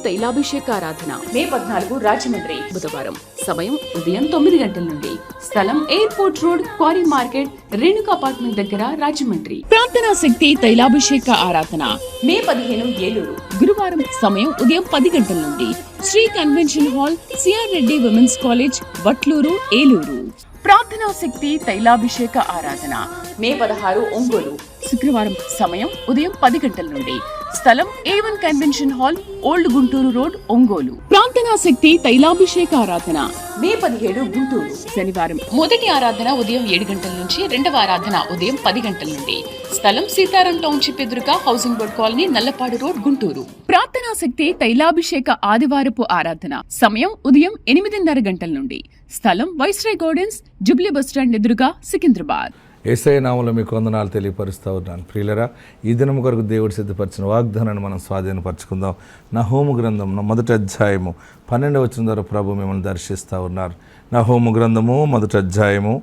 తైలాభిషేక ఆరాధన మే 14 రాజమండ్రి బుధవారం. సమయం ఉదయం 9 గంటల నుండి. స్థలం airport road, quarry market, Renuka apartment దగ్గర, రాజమండ్రి. ప్రార్థనా శక్తి తైలాభిషేక ఆరాధన మే 15 ఏలూరు గురువారం. సమయం ఉదయం 10 గంటల నుండి. Sri convention hall, CR Reddy women's college, Vatluru, Eluru. ప్రార్థనా శక్తి తైలాభిషేక ఆరాధన మే 16 ఒంగోలు శుక్రవారం. సమయం ఉదయం 10 గంటల నుండి. స్థలం A1 convention hall, old Guntur road, Ongole. ప్రార్థనా శక్తి తైలాభిషేక ఆరాధన మే 17 గుంటూరు శనివారం. మొదటి ఆరాధన ఉదయం 7 గంటల నుంచి, రెండవ ఆరాధన ఉదయం 10 గంటల నుండి. స్థలం సీతారాం టౌన్షిప్ ఎదురుగా, housing board colony, Nallapadu road, Guntur. ప్రార్థనా శక్తి తైలాభిషేక ఆదివారపు ఆరాధన సమయం ఉదయం 8:30 గంటల నుండి. స్థలం వైస్రాయ్ గార్డెన్స్, జుబ్లీ బస్టాండ్ ఎదురుగా, సికింద్రాబాద్. యేసయ్య నామములో మీకు వందనాలు తెలియపరుస్తూ ఉన్నాను. ప్రియులరా, ఈ దినం కొరకు దేవుడు సిద్ధపరిచిన వాగ్దానాన్ని మనం స్వాధీనపరచుకుందాం. నహూము గ్రంథం 1వ అధ్యాయము 12వ వచనం ద్వారా ప్రభు మిమ్మల్ని దర్శిస్తూ ఉన్నారు. నహూము గ్రంథము 1వ అధ్యాయము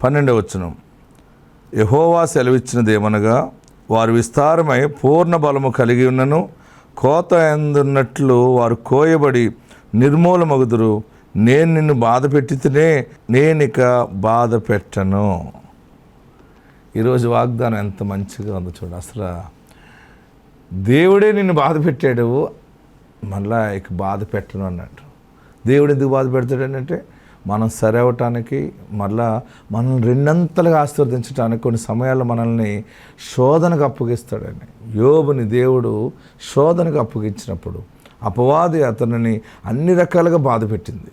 12వ వచనం. యెహోవా సెలవిచ్చినదేమనగా, వారు విస్తారమై పూర్ణ బలము కలిగి ఉన్నను, కోత ఎందున్నట్లు వారు కోయబడి నిర్మూలమగుదురు. నేను నిన్ను బాధ పెట్టితేనే నేనిక బాధ పెట్టను. ఈరోజు వాగ్దానం ఎంత మంచిగా ఉందో చూడు. అసలు దేవుడే నిన్ను బాధ పెట్టాడు, మళ్ళా ఇక బాధ పెట్టను అన్నట్టు. దేవుడు ఎందుకు బాధ పెడతాడంటే, మనం సరి అవ్వటానికి, మళ్ళా మనల్ని రెండంతలుగా ఆశీర్వదించడానికి, కొన్ని సమయాల్లో మనల్ని శోధనకు అప్పగిస్తాడని. యోబుని దేవుడు శోధనకు అప్పగించినప్పుడు అపవాది అతనిని అన్ని రకాలుగా బాధ పెట్టింది,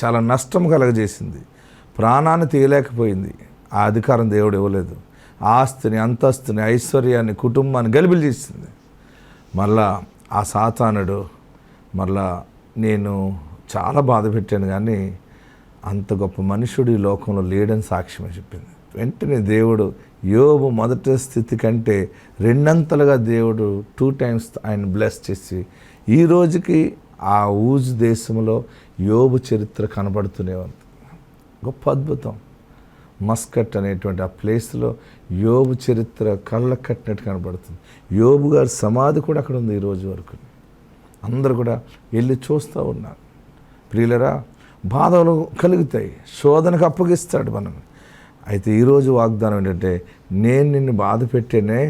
చాలా నష్టం కలగజేసింది, ప్రాణాన్ని తీయలేకపోయింది. ఆ అధికారం దేవుడు ఇవ్వలేదు. ఆస్తిని, అంతస్తుని, ఐశ్వర్యాన్ని, కుటుంబాన్ని గలిబిలి చేసింది. మళ్ళా ఆ సాతానుడు మళ్ళా నేను చాలా బాధ పెట్టాను, కానీ అంత గొప్ప మనుషుడు ఈ లోకంలో లేడని సాక్ష్యమే చెప్పింది. వెంటనే దేవుడు యోబు మొదటి స్థితి కంటే రెండంతలుగా దేవుడు 2 times ఆయన బ్లెస్ చేసి, ఈ రోజుకి ఆ ఊజు దేశంలో యోబు చరిత్ర కనబడుతూనే ఉంది. గొప్ప అద్భుతం. మస్కట్ అనేటువంటి ఆ ప్లేస్లో యోబు చరిత్ర కళ్ళకు కట్టినట్టు కనబడుతుంది. యోబు గారి సమాధి కూడా అక్కడ ఉంది ఈ రోజు వరకు. అందరూ కూడా వెళ్ళి చూస్తూ ఉన్నారు. ప్రియులరా, బాధలు కలుగుతాయి, శోధనకు అప్పగిస్తాడు మనం. అయితే ఈరోజు వాగ్దానం ఏంటంటే, నేను నిన్ను బాధ పెట్టేనే,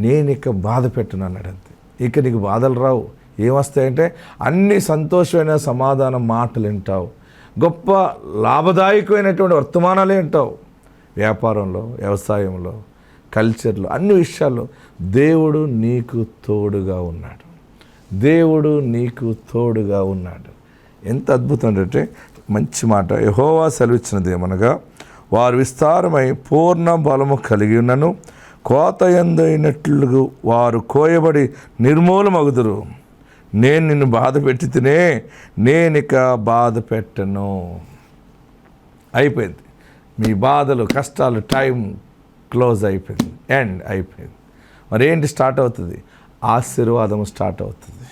నేను ఇక బాధ పెట్టను అన్నాడు. అంతే. ఇక నీకు బాధలు రావు. ఏమొస్తాయంటే, అన్ని సంతోషమైన సమాధానం మాటలు వింటావు, గొప్ప లాభదాయకమైనటువంటి వర్తమానాలే వింటావు. వ్యాపారంలో, వ్యవసాయంలో, కల్చర్లో, అన్ని విషయాల్లో దేవుడు నీకు తోడుగా ఉన్నాడు. దేవుడు నీకు తోడుగా ఉన్నాడు. ఎంత అద్భుతం అంటే, మంచి మాట. యెహోవా సెలవిచ్చినదేమనగా, వారు విస్తారమై పూర్ణ బలము కలిగి ఉన్నను, కోత ఎందైనట్లు వారు కోయబడి నిర్మూలమగుదురు. నేను నిన్ను బాధ పెట్టితేనే నేనిక బాధ పెట్టను. అయిపోయింది. మీ బాధలు, కష్టాలు, టైం క్లోజ్ అయిపోయింది, ఎండ్ అయిపోయింది. మరి ఏంటి స్టార్ట్ అవుతుంది? ఆశీర్వాదం స్టార్ట్ అవుతుంది.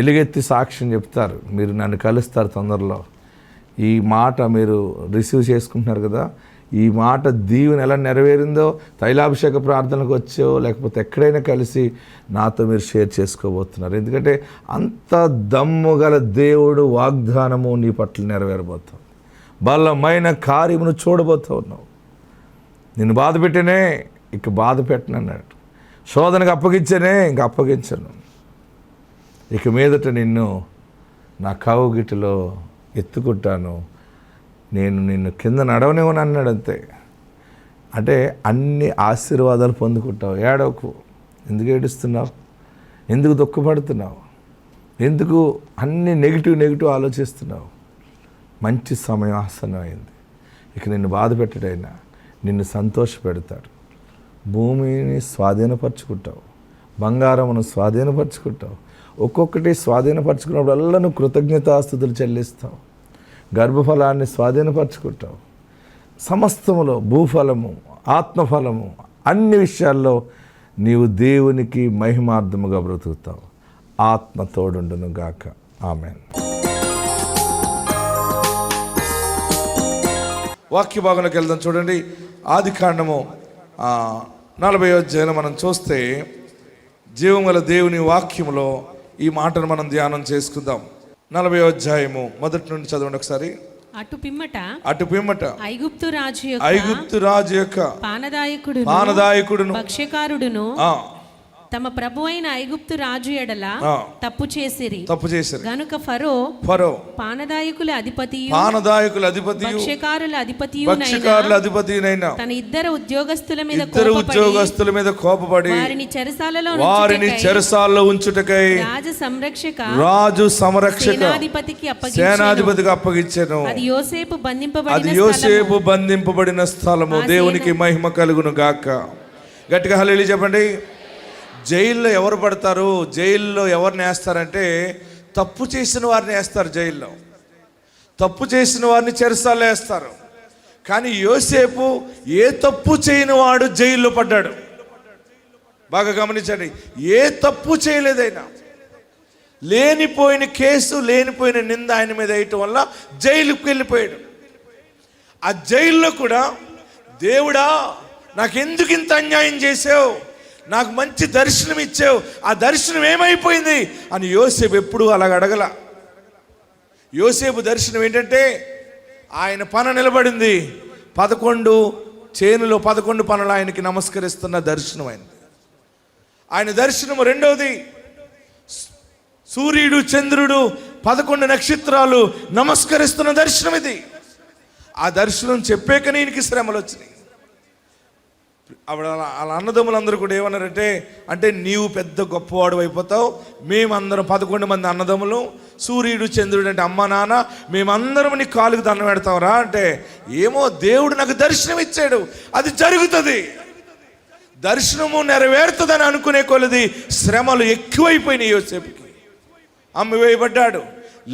ఎలుగెత్తి సాక్ష్యం చెప్తారు. మీరు నన్ను కలుస్తారు తొందరలో. ఈ మాట మీరు రిసీవ్ చేసుకుంటున్నారు కదా, ఈ మాట దీవెన ఎలా నెరవేరిందో తైలాభిషేక ప్రార్థనకు వచ్చో లేకపోతే ఎక్కడైనా కలిసి నాతో మీరు షేర్ చేసుకోబోతున్నారు. ఎందుకంటే అంత దమ్ము గల దేవుడు వాగ్దానము నీ పట్ల నెరవేరబోతుంది. బలమైన కార్యమును చూడబోతూ ఉన్నావు. నిన్ను బాధ పెట్టినే ఇక బాధ పెట్టను అన్నాడు. శోధనకు అప్పగించనే ఇంక అప్పగించను. ఇక మీదట నిన్ను నా కౌగిటిలో ఎత్తుకుంటాను, నేను నిన్ను కింద నడవనివ్వను అన్నాడు. అంతే. అంటే అన్ని ఆశీర్వాదాలు పొందుకుంటావు. ఏడవకు. ఎందుకు ఏడుస్తున్నావు? ఎందుకు దుఃఖపడుతున్నావు? ఎందుకు అన్ని నెగిటివ్ ఆలోచిస్తున్నావు? మంచి సమయం ఆసన్నమైంది. ఇక నిన్ను బాధ పెట్టడైనా నిన్ను సంతోషపెడతాడు. భూమిని స్వాధీనపరచుకుంటావు, బంగారమును స్వాధీనపరచుకుంటావు. ఒక్కొక్కటి స్వాధీనపరచుకున్నప్పుడల్లా నువ్వు కృతజ్ఞతాస్తుతులు చెల్లిస్తావు. గర్భఫలాన్ని స్వాధీనపరచుకుంటావు. సమస్తములో భూఫలము, ఆత్మఫలము, అన్ని విషయాల్లో నీవు దేవునికి మహిమార్థముగా బ్రతుకుతావు. ఆత్మ తోడుండును గాక. ఆమేన్. వాక్య భాగంలోకి వెళ్దాం. చూడండి, ఆదికాండము 40వ అధ్యాయం మనం చూస్తే, జీవం గల దేవుని వాక్యములో ఈ మాటను మనం ధ్యానం చేసుకుందాం. 40వ అధ్యాయము మొదటి నుండి చదవండి ఒకసారి. అటు పిమ్మట ఐగుప్తు రాజు యొక్క పానదాయకుడును భక్ష్యకారుడును తమ ప్రభు అయిన ఐగుప్తు రాజు ఎడల తప్పు చేసిరి గనుక ఫరో పానదాయకుల అధిపతియు భక్ష్యకారుల అధిపతియునైన తన ఇద్దరు ఉద్యోగస్తుల మీద కోపపడి వారిని చెరసాలలో ఉంచుటకై రాజు సంరక్షక సేనాధిపతికి అప్పగించెను. అది యోసేపు బంధింపబడిన స్థలము. దేవునికి మహిమ కలుగును గాక. గట్టిగా హల్లెలూయా చెప్పండి. జైల్లో ఎవరు పడతారు? జైల్లో ఎవరిని వేస్తారంటే తప్పు చేసిన వారిని వేస్తారు. జైల్లో తప్పు చేసిన వారిని చెరసాల్లో వేస్తారు. కానీ యోసేపు ఏ తప్పు చేయని వాడు జైల్లో పడ్డాడు. బాగా గమనించండి. ఏ తప్పు చేయలేదైనా, లేనిపోయిన కేసు, లేనిపోయిన నింద ఆయన మీద వేయటం వల్ల జైలుకి వెళ్ళిపోయాడు. ఆ జైల్లో కూడా దేవుడా నాకెందుకు ఇంత అన్యాయం చేసావు, నాకు మంచి దర్శనం ఇచ్చావు, ఆ దర్శనం ఏమైపోయింది అని యోసేపు ఎప్పుడూ అలాగ అడగల. యోసేపు దర్శనం ఏంటంటే ఆయన పన నిలబడింది. 11 చేనులో 11 పనులు ఆయనకి నమస్కరిస్తున్న దర్శనం అయింది. ఆయన దర్శనం రెండవది సూర్యుడు చంద్రుడు 11 నక్షత్రాలు నమస్కరిస్తున్న దర్శనం ఇది. ఆ దర్శనం చెప్పాక ఈయనకి శ్రమలు వచ్చినాయి. అప్పుడు అలా అన్నదమ్ములందరూ కూడా ఏమన్నారంటే, అంటే నీవు పెద్ద గొప్పవాడు అయిపోతావు, మేమందరం 11 మంది అన్నదమ్ములు, సూర్యుడు చంద్రుడు అంటే అమ్మ నాన్న, మేమందరం నీ కాలుకు దండం పెడతావురా అంటే, ఏమో దేవుడు నాకు దర్శనం ఇచ్చాడు, అది జరుగుతుంది, దర్శనము నెరవేరుతుందని అనుకునే కొలది శ్రమలు ఎక్కువైపోయినాయి. యోసేపుకి అమ్మివేయబడ్డాడు,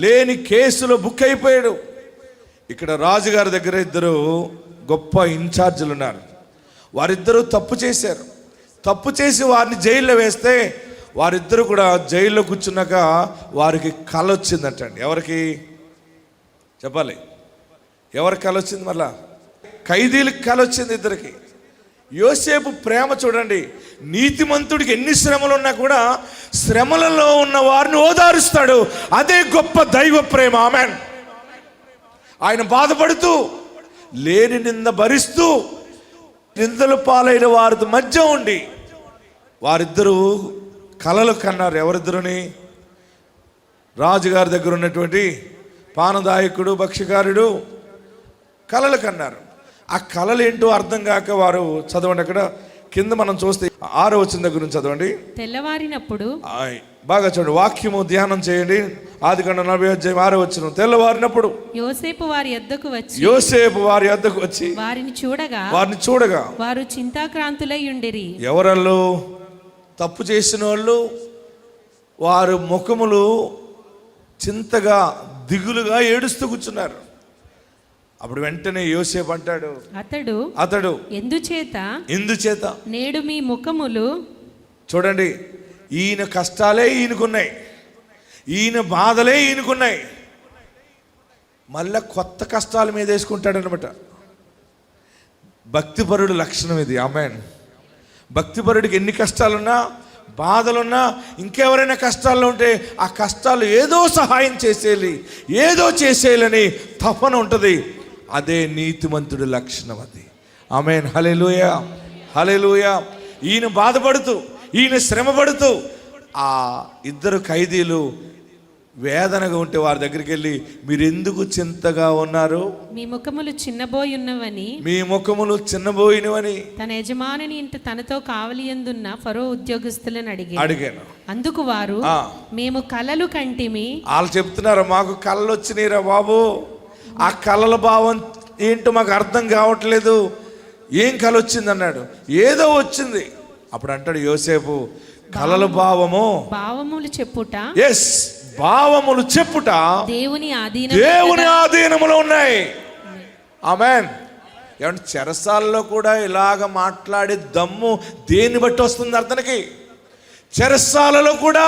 లేని కేసులో బుక్ అయిపోయాడు. ఇక్కడ రాజుగారి దగ్గర 2 గొప్ప ఇన్ఛార్జీలు ఉన్నారు. వారిద్దరూ తప్పు చేశారు. తప్పు చేసి వారిని జైల్లో వేస్తే వారిద్దరూ కూడా జైల్లో కూర్చున్నాక వారికి కళ వచ్చిందంటండి. ఎవరికి చెప్పాలి? ఎవరికి కళ వచ్చింది? మళ్ళా ఖైదీలకు కళ వచ్చింది ఇద్దరికి. యోసేపు ప్రేమ చూడండి. నీతిమంతుడికి ఎన్ని శ్రమలు ఉన్నా కూడా శ్రమలలో ఉన్న వారిని ఓదారుస్తాడు. అదే గొప్ప దైవ ప్రేమ. ఆమేన్. ఆయన బాధపడుతూ లేని నింద భరిస్తూ నిందలు పాలైన వారి మధ్య ఉండి వారిద్దరూ కలలు కన్నారు. ఎవరిద్దరుని? రాజుగారి దగ్గర ఉన్నటువంటి పానదాయకుడు భక్ష్యకారుడు కలలు కన్నారు. ఆ కలలు ఏంటో అర్థం కాక వారు చదవండి. అక్కడ కింద మనం చూస్తే 6వ వచనం దగ్గర నుంచి చదవండి. తెల్లవారినప్పుడు బాగా చూడండి, వాక్యము ధ్యానం చేయండి. ఆదికాండం 40వ అధ్యాయం 6వ వచనం. తెల్లవారినప్పుడు యోసేపు వారి యొద్దకు వచ్చి వారిని చూడగా వారు చింతాక్రాంతులై ఉండిరి. ఎవరల్లో? తప్పు చేసిన వాళ్ళు. వారు ముఖములు చింతగా దిగులుగా ఏడుస్తూ కూర్చున్నారు. అప్పుడు వెంటనే యోసేపు అంటాడు, అతడు ఎందుచేత నేడు మీ ముఖములు. చూడండి, ఈయన కష్టాలే ఈయనకున్నాయి, ఈయన బాధలే ఈయనకున్నాయి, మళ్ళా కొత్త కష్టాల మీద వేసుకుంటాడు అనమాట. భక్తిపరుడు లక్షణం ఇది. ఆమేన్. భక్తిపరుడికి ఎన్ని కష్టాలున్నా, బాధలున్నా, ఇంకెవరైనా కష్టాల్లో ఉంటే ఆ కష్టాలు ఏదో సహాయం చేసేయాలి, ఏదో చేసేయాలని తపన ఉంటుంది. అదే నీతిమంతుడి లక్షణం అది. ఆమేన్. హల్లెలూయా, హల్లెలూయా. ఈయన బాధపడుతూ, ఈయన శ్రమపడుతూ, ఆ 2 ఖైదీలు వేదనగా ఉంటే వారి దగ్గరికి వెళ్ళి, మీరెందుకు చింతగా ఉన్నారు? మీ ముఖములు చిన్నబోయినవని తన యజమానిని ఇంట తనతో కావలియందున్న ఫరో ఉద్యోగస్తులను అడిగాను. అందుకు వారు, మేము కలలు కంటిమి. వాళ్ళు చెప్తున్నారు, మాకు కళలు వచ్చినాయిరా బాబు, ఆ కళల భావం ఏంటో మాకు అర్థం కావట్లేదు. ఏం కళ వచ్చింది అన్నాడు. ఏదో వచ్చింది. అప్పుడు అంటాడు యోసేపు, కళల భావములు చెప్పుట, ఎస్, భావములు చెప్పుట దేవుని ఆధీనములో ఉన్నాయి. ఆమేన్. ఏమంటే చెరసాల్లో కూడా ఇలాగ మాట్లాడే దమ్ము దేన్ని బట్టి వస్తుంది అతనికి? చెరసాలలో కూడా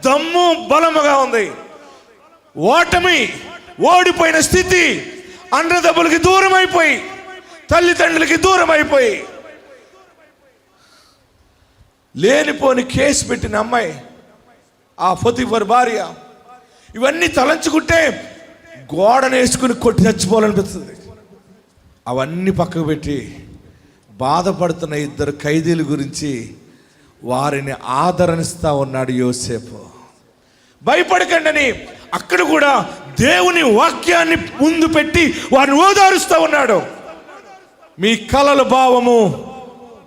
దమ్ము బలముగా ఉంది. ఓడిపోయిన స్థితి, అన్నదమ్ములకి దూరం అయిపోయి, తల్లిదండ్రులకి దూరం అయిపోయి, లేనిపోని కేసు పెట్టిన అమ్మాయి, ఆ పొతిఫర్ భార్య, ఇవన్నీ తలంచుకుంటే గోడను వేసుకుని కొట్టి చచ్చిపోవాలనిపిస్తుంది. అవన్నీ పక్కకు పెట్టి బాధపడుతున్న ఇద్దరు ఖైదీల గురించి వారిని ఆదరణిస్తూ ఉన్నాడు యోసేపు. భయపడకండి అని అక్కడ కూడా దేవుని వాక్యాన్ని ముందు పెట్టి వారిని ఓదారుస్తూ ఉన్నాడు. మీ కలల భావము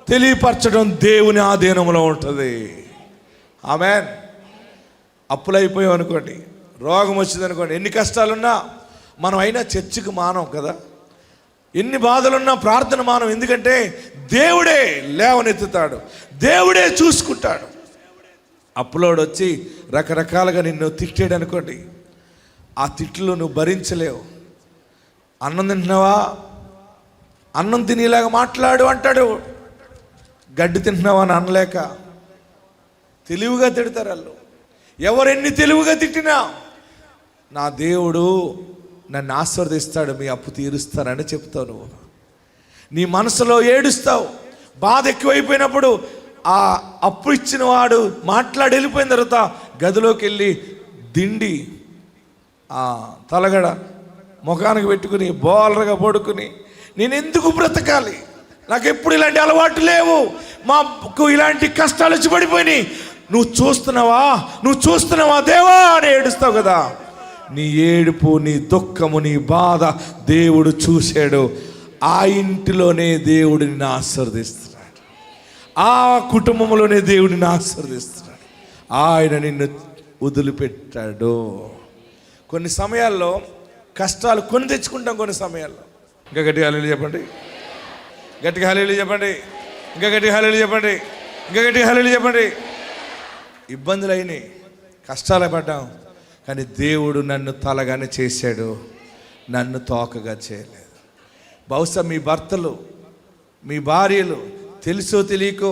తెలియపరచడం దేవుని ఆధీనంలో ఉంటుంది. ఆమేన్. అప్పులైపోయాం అనుకోండి, రోగం వచ్చింది అనుకోండి, ఎన్ని కష్టాలున్నా మనం అయినా చర్చికి మానం కదా, ఎన్ని బాధలున్నా ప్రార్థన మానం. ఎందుకంటే దేవుడే లేవనెత్తుతాడు, దేవుడే చూసుకుంటాడు. అప్పులోడు వచ్చి రకరకాలుగా నిన్ను తిట్టాడు అనుకోండి, ఆ తిట్లు నువ్వు భరించలేవు. అన్నం తింటున్నావా, అన్నం తినేలాగా మాట్లాడు అంటాడు. గడ్డి తింటున్నావా అని అనలేక తెలివిగా తిడతారు వాళ్ళు. ఎవరెన్ని తెలివిగా తిట్టినా నా దేవుడు నన్ను ఆశీర్వదిస్తాడు, మీ అప్పు తీరుస్తానని చెప్తావు. నువ్వు నీ మనసులో ఏడుస్తావు. బాధ ఎక్కువైపోయినప్పుడు ఆ అప్పు ఇచ్చిన వాడు మాట్లాడి వెళ్ళిపోయిన తర్వాత గదిలోకి వెళ్ళి దిండి తలగడ ముఖానికి పెట్టుకుని బోలరగా పడుకుని నేను ఎందుకు బ్రతకాలి, నాకు ఎప్పుడు ఇలాంటి అలవాటు లేవు, మాకు ఇలాంటి కష్టాలు వచ్చి పడిపోయినాయి, నువ్వు చూస్తున్నావా దేవా అని ఏడుస్తావు కదా. నీ ఏడుపు, నీ దుఃఖము, నీ బాధ దేవుడు చూశాడు. ఆ ఇంటిలోనే దేవుడు నిన్ను ఆశీర్వదిస్తున్నాడు, ఆ కుటుంబంలోనే దేవుడు నిన్ను ఆశీర్వదిస్తున్నాడు. ఆయన నిన్ను వదిలిపెట్టాడు. కొన్ని సమయాల్లో కష్టాలు కొని తెచ్చుకుంటాం. కొన్ని సమయాల్లో ఇంకా గట్టిగా హల్లెలూయా చెప్పండి, గట్టిగా హల్లెలూయా చెప్పండి, ఇంకా గట్టిగా హల్లెలూయా చెప్పండి, ఇంకా గట్టిగా హల్లెలూయా చెప్పండి. ఇబ్బందులు అయినాయి, కష్టాలు పడ్డాం, కానీ దేవుడు నన్ను తలగానే చేశాడు, నన్ను తోకగా చేయలేదు. బహుశా మీ భర్తలు, మీ భార్యలు తెలుసో తెలియకో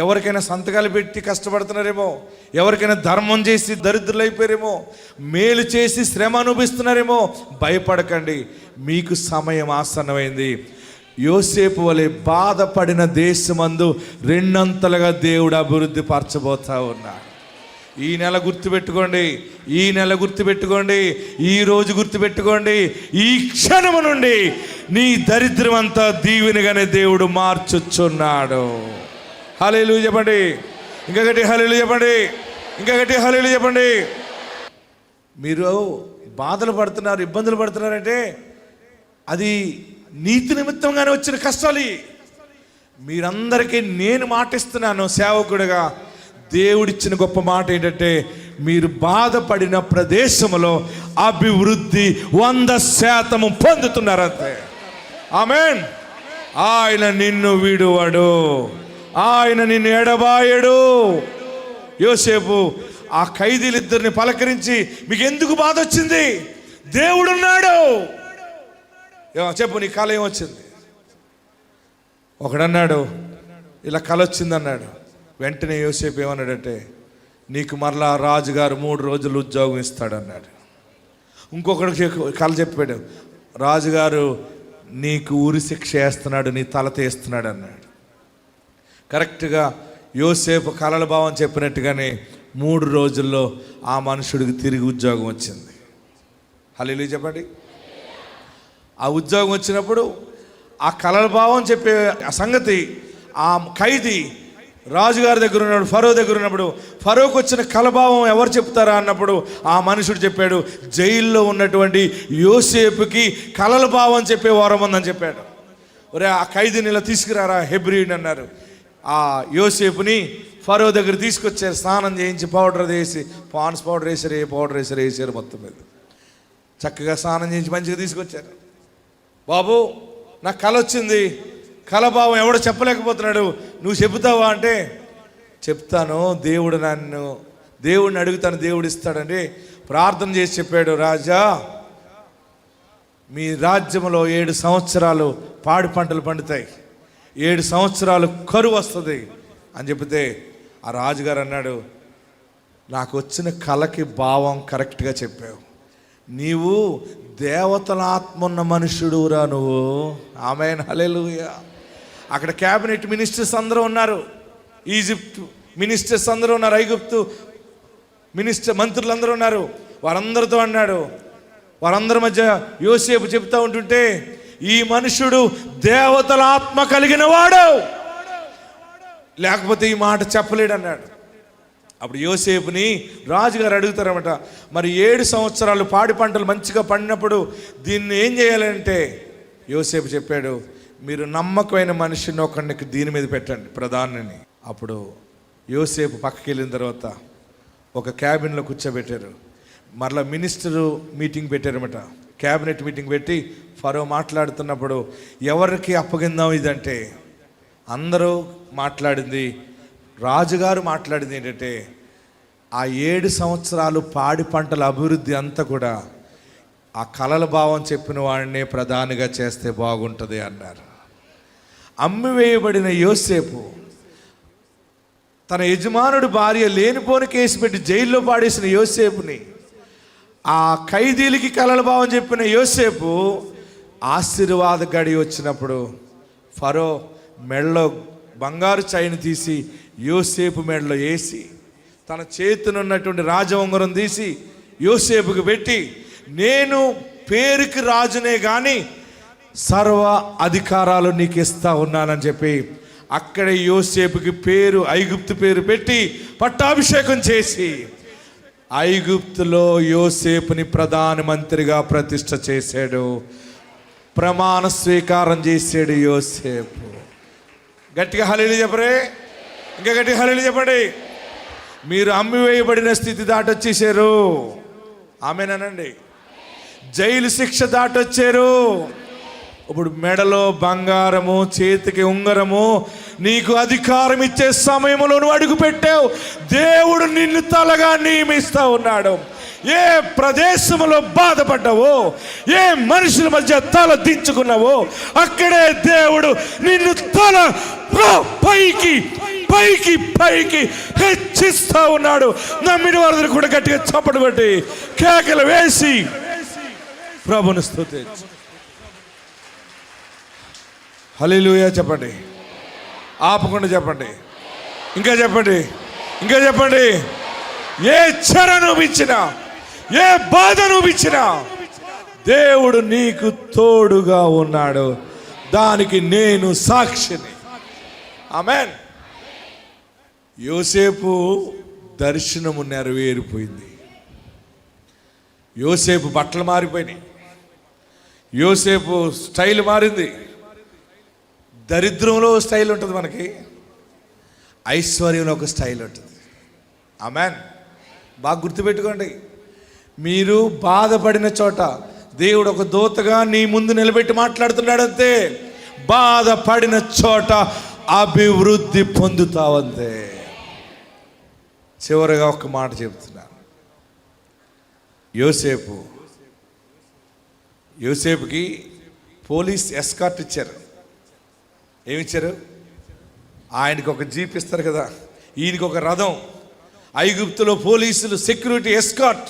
ఎవరికైనా సంతకాలు పెట్టి కష్టపడుతున్నారేమో, ఎవరికైనా ధర్మం చేసి దరిద్రులు అయిపోయారేమో, మేలు చేసి శ్రమ అనుభవిస్తున్నారేమో. భయపడకండి, మీకు సమయం ఆసన్నమైంది. యోసేపు వలె బాధపడిన దేశమందు రెండంతలుగా దేవుడు అభివృద్ధి పరచబోతా ఉన్నాడు. ఈ నెల గుర్తుపెట్టుకోండి, ఈ నెల గుర్తుపెట్టుకోండి, ఈ రోజు గుర్తుపెట్టుకోండి, ఈ క్షణము నుండి నీ దరిద్రం అంతా దీవెనగానే దేవుడు మార్చుచున్నాడు. హల్లెలూయా చెప్పండి, ఇంకా గట్టి హల్లెలూయా చెప్పండి, ఇంకా గట్టి హల్లెలూయా చెప్పండి. మీరు బాధలు పడుతున్నారు, ఇబ్బందులు పడుతున్నారంటే అది నీతి నిమిత్తంగానే వచ్చిన కష్టాలు. మీరందరికీ నేను మాటిస్తున్నాను సేవకుడిగా, దేవుడిచ్చిన గొప్ప మాట ఏంటంటే మీరు బాధపడిన ప్రదేశంలో అభివృద్ధి 100% పొందుతున్నారంతే. ఆమేన్. ఆయన నిన్ను విడువడు, ఆయన నిన్ను ఎడబాయడు. యోసేపు ఆ ఖైదీలిద్దరిని పలకరించి మీకు ఎందుకు బాధ వచ్చింది, దేవుడున్నాడు, చెప్పు నీ కళ ఏమొచ్చింది. ఒకడన్నాడు ఇలా కళ వచ్చింది అన్నాడు. వెంటనే యోసేపు ఏమన్నాడంటే నీకు మరలా రాజుగారు 3 రోజులు ఉద్యోగం ఇస్తాడన్నాడు. ఇంకొకడికి కళ చెప్పాడు, రాజుగారు నీకు ఉరి శిక్ష వేస్తున్నాడు, నీ తల తీస్తున్నాడు అన్నాడు. కరెక్ట్గా యోసేపు కలల భావం చెప్పినట్టుగానే 3 రోజుల్లో ఆ మనుషుడికి తిరిగి ఉద్యోగం వచ్చింది. హల్లెలూయా చెప్పండి. ఆ ఉద్యోగం వచ్చినప్పుడు ఆ కలల భావం చెప్పే ఆ సంగతి ఆ ఖైదీ రాజుగారి దగ్గర ఉన్నాడు, ఫరో దగ్గర ఉన్నప్పుడు ఫరోకు వచ్చిన కలభావం ఎవరు చెప్తారా అన్నప్పుడు ఆ మనుషుడు చెప్పాడు, జైల్లో ఉన్నటువంటి యోసేపుకి కలల భావం చెప్పే వారం ఉందని చెప్పాడు. ఒరే ఆ ఖైదీని ఇలా తీసుకురారా హెబ్రీని అన్నారు. ఆ యోసేపుని ఫరో దగ్గర తీసుకొచ్చారు, స్నానం చేయించి పౌడర్ వేసి, పాన్స్ పౌడర్ వేసారు, ఏ పౌడర్ వేసారు మొత్తం మీద చక్కగా స్నానం చేయించి మంచిగా తీసుకొచ్చారు. బాబు నాకు కళ వచ్చింది, కలభావం ఎవడో చెప్పలేకపోతున్నాడు, నువ్వు చెబుతావా అంటే చెప్తాను, దేవుడిని అడుగుతాను, దేవుడు ఇస్తాడండి. ప్రార్థన చేసి చెప్పాడు, రాజా మీ రాజ్యంలో 7 సంవత్సరాలు పాడి పంటలు పండుతాయి, 7 సంవత్సరాలు కరువు వస్తుంది అని చెబితే ఆ రాజుగారు అన్నాడు, నాకు వచ్చిన కళకి భావం కరెక్ట్గా చెప్పావు, నీవు దేవతల ఆత్మ ఉన్న మనుషుడురా నువ్వు. ఆమేన్ హల్లెలూయా. అక్కడ క్యాబినెట్ మినిస్టర్స్ అందరూ ఉన్నారు, ఈజిప్ట్ మినిస్టర్స్ అందరూ ఉన్నారు, ఐగుప్తు మంత్రులందరూ ఉన్నారు, వారందరితో అన్నాడు. వారందరి మధ్య యోసేపు చెప్తా ఉంటుంటే, ఈ మనుషుడు దేవతల ఆత్మ కలిగిన వాడు, లేకపోతే ఈ మాట చెప్పలేడు అన్నాడు. అప్పుడు యోసేపుని రాజుగారు అడుగుతారన్నమాట, మరి 7 సంవత్సరాలు పాడి పంటలు మంచిగా పండినప్పుడు దీన్ని ఏం చేయాలంటే యోసేపు చెప్పాడు, మీరు నమ్మకమైన మనిషిని ఒకరికి దీని మీద పెట్టండి, ప్రధానిని. అప్పుడు యోసేపు పక్కకి వెళ్ళిన తర్వాత ఒక క్యాబిన్లో కూర్చోబెట్టారు. మరలా మినిస్టరు మీటింగ్ పెట్టారన్నమాట. క్యాబినెట్ మీటింగ్ పెట్టి ఫరో మాట్లాడుతున్నప్పుడు ఎవరికి అప్పగిందాం ఇదంటే అందరూ మాట్లాడింది, రాజుగారు మాట్లాడింది ఏంటంటే, ఆ 7 సంవత్సరాలు పాడి పంటల అభివృద్ధి అంతా కూడా ఆ కలల భావం చెప్పిన వాడినే ప్రధానిగా చేస్తే బాగుంటుంది అన్నారు. అమ్మివేయబడిన యోసేపు తన యజమానుడి భార్య లేనిపోని కేసు పెట్టి జైల్లో పాడేసిన యోసేపుని, ఆ ఖైదీలకి కలల భావం చెప్పిన యోసేపు ఆశీర్వాద గడి వచ్చినప్పుడు ఫరో మెడలో బంగారు చైన్ తీసి యోసేపు మెడలో వేసి, తన చేతినున్నటువంటి రాజవంగరం తీసి యోసేపుకి పెట్టి, నేను పేరుకి రాజునే కానీ సర్వ అధికారాలు నీకు ఇస్తా ఉన్నానని చెప్పి అక్కడే యోసేపుకి పేరు, ఐగుప్తు పేరు పెట్టి పట్టాభిషేకం చేసి ఐగుప్తులో యోసేపుని ప్రధానమంత్రిగా ప్రతిష్ఠ చేశాడు. ప్రమాణ స్వీకారం చేశాడు యోసేపు. గట్టిగా హల్లెలూయా చెప్పరే, ఇంకా గట్టిగా హల్లెలూయా చెప్పండి. మీరు అమ్మివేయబడిన స్థితి దాటొచ్చేసారు, ఆమేనండి. జైలు శిక్ష దాటొచ్చారు. ఇప్పుడు మెడలో బంగారము, చేతికి ఉంగరము, నీకు అధికారం ఇచ్చే సమయంలో నువ్వు అడుగు పెట్టావు. దేవుడు నిన్ను తలగా నియమిస్తా ఉన్నాడు. ఏ ప్రదేశంలో బాధపడ్డావో, ఏ మనుషుల మధ్య తల దించుకున్నావో, అక్కడే దేవుడు నిన్ను తల పైకి పైకి పైకి హెచ్చిస్తా ఉన్నాడు. నమ్మిన వారందరూ కూడా గట్టిగా చప్పట్లు కొట్టి కేకలు వేసి ప్రభుని స్తుతించు. హల్లెలూయా చెప్పండి, ఆపకుండా చెప్పండి, ఇంకా చెప్పండి, ఇంకా చెప్పండి. ఏ చెర నువ్విచ్చినా, ఏ బాధ నువ్విచ్చినా దేవుడు నీకు తోడుగా ఉన్నాడు. దానికి నేను సాక్షిని. ఆమేన్. యోసేపు దర్శనము నెరవేరిపోయింది. యోసేపు బట్టలు మారిపోయినాయి. యోసేపు స్టైల్ మారింది. దరిద్రంలో స్టైల్ ఉంటుంది మనకి, ఐశ్వర్యంలో ఒక స్టైల్ ఉంటుంది. ఆమేన్. బాగా గుర్తుపెట్టుకోండి, మీరు బాధపడిన చోట దేవుడు ఒక దూతగా నీ ముందు నిలబెట్టి మాట్లాడుతున్నాడంతే. బాధపడిన చోట అభివృద్ధి పొందుతావంతే. చివరిగా ఒక మాట చెప్తున్నాను. యోసేపుకి పోలీస్ ఎస్కార్ట్ ఇచ్చారు. ఏమిచ్చారు? ఆయనకి ఒక జీప్ ఇస్తారు కదా, ఈయనకి ఒక రథం. ఐగుప్తులో పోలీసులు, సెక్యూరిటీ, ఎస్కార్ట్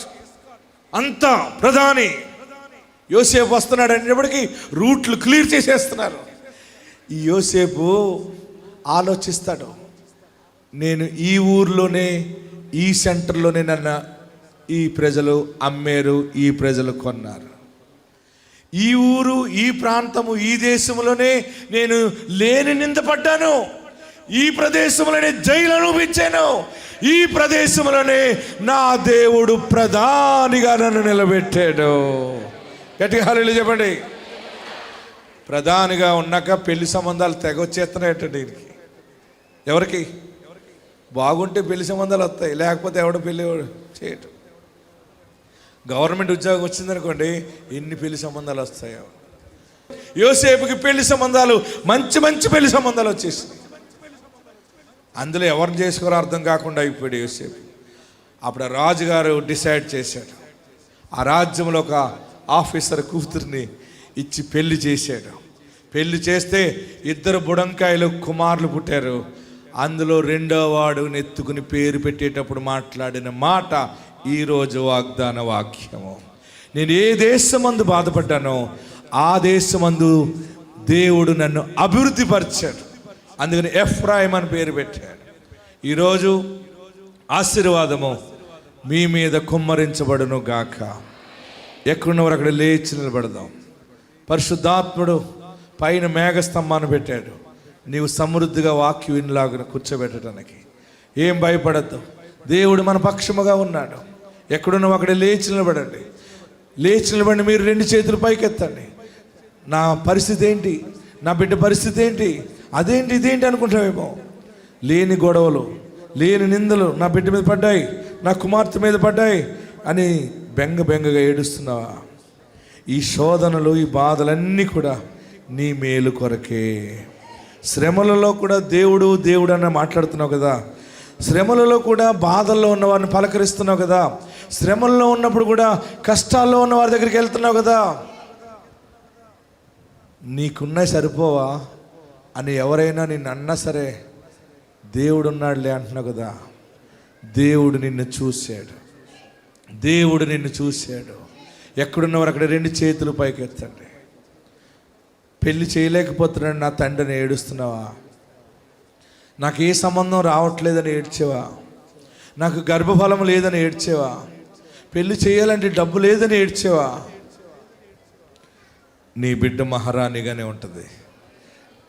అంతా ప్రధాని. యోసేపు వస్తున్నాడు అనేటప్పటికీ రూట్లు క్లియర్ చేసేస్తున్నారు. ఈ యోసేపు ఆలోచిస్తాడు, నేను ఈ ఊర్లోనే, ఈ సెంటర్లోనే నన్ను ఈ ప్రజలు అమ్మారు, ఈ ప్రజలు కొన్నారు. ఈ ఊరు, ఈ ప్రాంతము, ఈ దేశంలోనే నేను లేని నిందపడ్డాను. ఈ ప్రదేశంలోనే జైలు అనుభవించాను. ఈ ప్రదేశంలోనే నా దేవుడు ప్రధానిగా నన్ను నిలబెట్టాడు. గట్టిగా హల్లెలూయా చెప్పండి. ప్రధానిగా ఉన్నాక పెళ్లి సంబంధాలు తెగొచ్చేస్తున్నాయటండి ఈయనకి. ఎవరికి బాగుంటే పెళ్లి సంబంధాలు వస్తాయి, లేకపోతే ఎవడు పెళ్లి చేయటం. గవర్నమెంట్ ఉద్యోగం వచ్చిందనుకోండి, ఎన్ని పెళ్లి సంబంధాలు వస్తాయో. యోసేపుకి పెళ్లి సంబంధాలు, మంచి మంచి పెళ్లి సంబంధాలు వచ్చేసినాయి. అందులో ఎవరిని చేసుకోరో అర్థం కాకుండా అయిపోయాడు యోసేపు. అప్పుడు రాజుగారు డిసైడ్ చేశాడు, ఆ రాజ్యంలో ఒక ఆఫీసర్ కూతుర్ని ఇచ్చి పెళ్లి చేశాడు. పెళ్లి చేస్తే 2 బుడంకాయలు కుమారులు పుట్టారు. అందులో 2వ వాడు నెత్తుకుని పేరు పెట్టేటప్పుడు మాట్లాడిన మాట ఈరోజు వాగ్దాన వాక్యము. నేను ఏ దేశమందు బాధపడ్డానో ఆ దేశమందు దేవుడు నన్ను అభివృద్ధి పరిచాడు. అందుకని ఎఫ్రాయిం అని పేరు పెట్టాడు. ఈరోజు ఆశీర్వాదము మీ మీద కుమ్మరించబడును గాక. ఎక్కడున్నవారు అక్కడ లేచి నిలబడదాం. పరిశుద్ధాత్ముడు పైన మేఘస్తంభాన్ని పెట్టాడు, నీవు సమృద్ధిగా వాక్యం వినలాగా కూర్చోబెట్టడానికి. ఏం భయపడద్దు, దేవుడు మన పక్షముగా ఉన్నాడు. ఎక్కడున్నావు అక్కడ లేచి నిలబడండి. లేచి నిలబడి మీరు 2 చేతులు పైకెత్తండి. నా పరిస్థితి ఏంటి, నా బిడ్డ పరిస్థితి ఏంటి, అదేంటి ఇదేంటి అనుకుంటామేమో. లేని గొడవలు, లేని నిందలు నా బిడ్డ మీద పడ్డాయి, నా కుమార్తె మీద పడ్డాయి అని బెంగగా ఏడుస్తున్నావా? ఈ శోధనలు, ఈ బాధలన్నీ కూడా నీ మేలు కొరకే. శ్రమలలో కూడా దేవుడు అన్న మాట్లాడుతున్నావు కదా. శ్రమలలో కూడా బాధల్లో ఉన్న వారిని పలకరిస్తున్నావు కదా. శ్రమల్లో ఉన్నప్పుడు కూడా కష్టాల్లో ఉన్న వారి దగ్గరికి వెళ్తున్నావు కదా. నీకున్నాయి సరిపోవా అని ఎవరైనా నిన్ను అన్నా సరే, దేవుడు ఉన్నాడులే అంటున్నావు కదా. దేవుడు నిన్ను చూశాడు, దేవుడు నిన్ను చూశాడు. ఎక్కడున్నవారు అక్కడ 2 చేతులు పైకి ఎత్తండి. పెళ్లి చేయలేకపోతున్నాడు నా తండ్రిని ఏడుస్తున్నావా? నాకు ఏ సంబంధం రావట్లేదని ఏడ్చేవా? నాకు గర్భఫలం లేదని ఏడ్చేవా? పెళ్లి చేయాలంటే డబ్బు లేదని ఏడ్చేవా? నీ బిడ్డ మహారాణిగానే ఉంటుంది,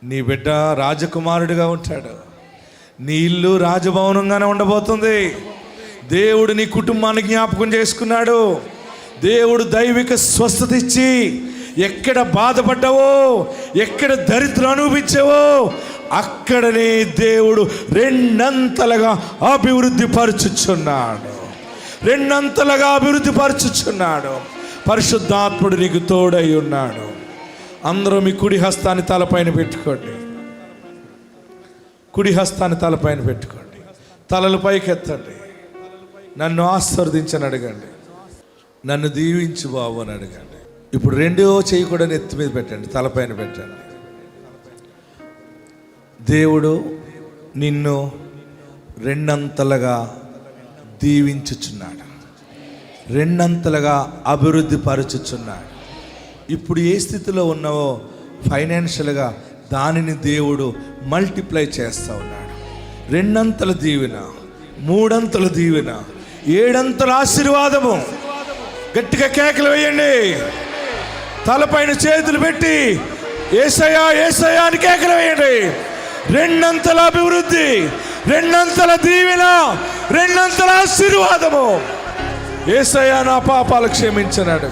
నీ బిడ్డ రాజకుమారుడిగా ఉంటాడు, నీ ఇల్లు రాజభవనంగానే ఉండబోతుంది. దేవుడు నీ కుటుంబాన్ని జ్ఞాపకం చేసుకున్నాడు. దేవుడు దైవిక స్వస్థత ఇచ్చి ఎక్కడ బాధపడ్డావో, ఎక్కడ దరిద్రం అనుభవించావో అక్కడనే దేవుడు 2 అభివృద్ధి పరచుచున్నాడు. 2 అభివృద్ధి పరచుచున్నాడు. పరిశుద్ధాత్ముడు నీకు తోడై ఉన్నాడు. అందరూ మీ కుడి హస్తాన్ని తలపైన పెట్టుకోండి. కుడి హస్తాన్ని తలపైన పెట్టుకోండి. తలలు పైకెత్తండి. నన్ను ఆశీర్వదించని అడగండి. నన్ను దీవించు బాబు అని అడగండి. ఇప్పుడు 2వ చెయ్యి కూడా నెత్తి మీద పెట్టండి, తలపైన పెట్టండి. దేవుడు నిన్ను 2 దీవించుచున్నాడు, 2 అభివృద్ధి పరచుచున్నాడు. ఇప్పుడు ఏ స్థితిలో ఉన్నావో ఫైనాన్షియల్గా దానిని దేవుడు మల్టిప్లై చేస్తూ ఉన్నాడు. 2 దీవెన, 3 దీవెన, 7 ఆశీర్వాదము. గట్టిగా కేకలు వేయండి. తలపైన చేతులు పెట్టి యేసయ్యా యేసయ్యా అని కేకలు వేయండి. 2 అభివృద్ధి, 2 దీవెన, 2 ఆశీర్వాదము. యేసయ్యా నా పాపాలు క్షమించనడు,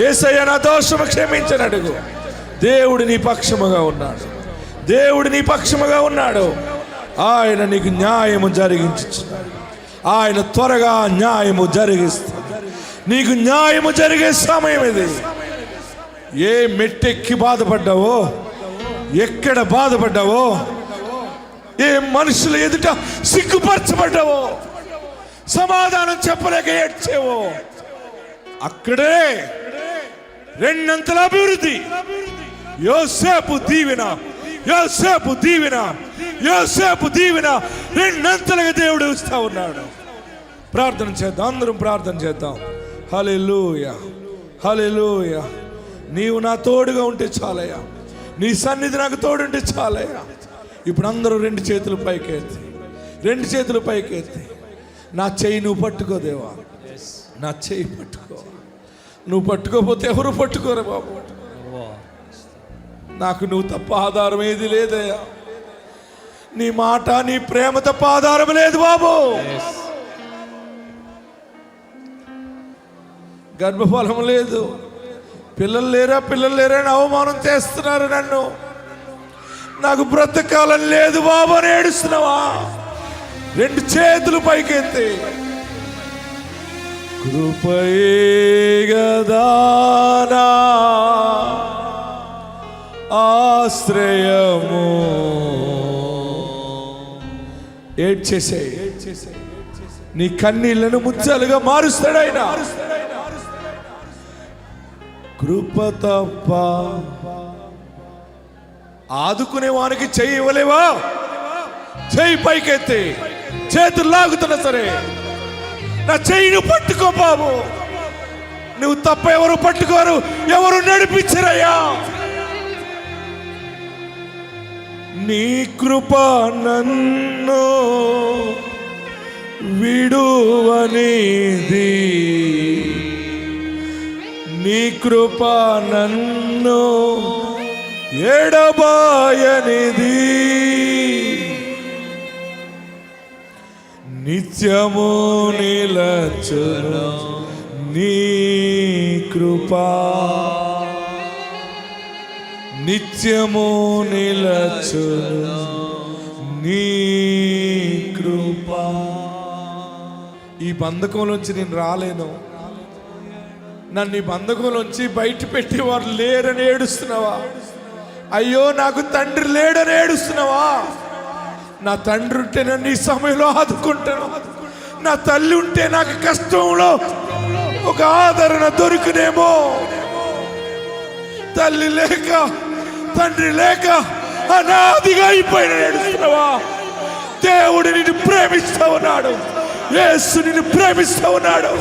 యేసయ్యా నా దోషము క్షమించనడు. దేవుడు నీ పక్షముగా ఉన్నాడు, దేవుడు నీ పక్షముగా ఉన్నాడు. ఆయన నీకు న్యాయము జరిగించుచున్నాడు. ఆయన త్వరగా న్యాయము జరిగిస్తాడు. నీకు న్యాయము జరిగే సమయం ఇది. ఏ మెట్టెక్కి బాధపడ్డావో, ఎక్కడ బాధపడ్డావో, ఏ మనుషుల ఎదుట సిగ్గుపరచబడ్డావో, సమాధానం చెప్పలేక ఏడ్చేవో, అక్కడే 2 అభివృద్ధి. యోసేపు దీవెన, యోసేపు దీవెన, యోసేపు దీవెన 2 దేవుడు ఇస్తా ఉన్నాడు. ప్రార్థన చేద్దాం, అందరం ప్రార్థన చేద్దాం. హల్లెలూయా, హల్లెలూయా. నీవు నా తోడుగా ఉంటే చాలయ్యా, నీ సన్నిధి నాకు తోడుంటే చాలయ్యా. ఇప్పుడు అందరూ 2 చేతులు పైకెత్తి, 2 చేతులు పైకెత్తి. నా చెయ్యి నువ్వు పట్టుకో దేవా, నా చెయ్యి పట్టుకో. నువ్వు పట్టుకోపోతే ఎవరు పట్టుకోరు బాబు. నాకు నువ్వు తప్ప ఆధారం ఏది లేదయ్యా. నీ మాట, నీ ప్రేమ తప్ప ఆధారం లేదు బాబు. గర్భఫలం లేదు, పిల్లలు లేరా అని అవమానం చేస్తున్నారు నన్ను. నాకు బ్రతకాలని లేదు బాబు అని ఏడుస్తున్నావా? 2 చేతులు పైకెత్తి. కృపయే గదానా ఆశ్రయము. ఏడ్చేసే, నీ కన్నీళ్లను ముత్యాలుగా మారుస్తాడు ఆయన. కృప తప్ప ఆదుకునే వానికి చెయ్యి ఇవ్వలేవా? చెయ్యి పైకెత్తి. చేతులు లాగుతున్నా సరే నా చెయ్యిని పట్టుకో బాబు. నువ్వు తప్ప ఎవరు పట్టుకోరు, ఎవరు నడిపించరయ్యా. నీ కృప నన్ను విడువనిది, నీ కృప నన్ను ఎడబాయనిది, నిత్యము నిలచును నీ కృపా, నిత్యము నిలచును నీ కృపా. ఈ బంధకంలోంచి నేను రాలేను, నన్ను ఈ బంధకంలోంచి బయట పెట్టేవారు లేరని ఏడుస్తున్నావా? అయ్యో నాకు తండ్రి లేడని ఏడుస్తున్నావా? నా తండ్రి ఉంటే నన్ను ఈ సమయంలో ఆదుకుంటాను, నా తల్లి ఉంటే నాకు కష్టంలో ఒక ఆదరణ దొరికినేమో. తల్లి లేక తండ్రి లేక అనాదిగా అయిపోయిన ఏడుస్తున్నావా? దేవుడు నిన్ను ప్రేమిస్తూ ఉన్నాడు, యేసు నిన్ను ప్రేమిస్తూ ఉన్నాడు.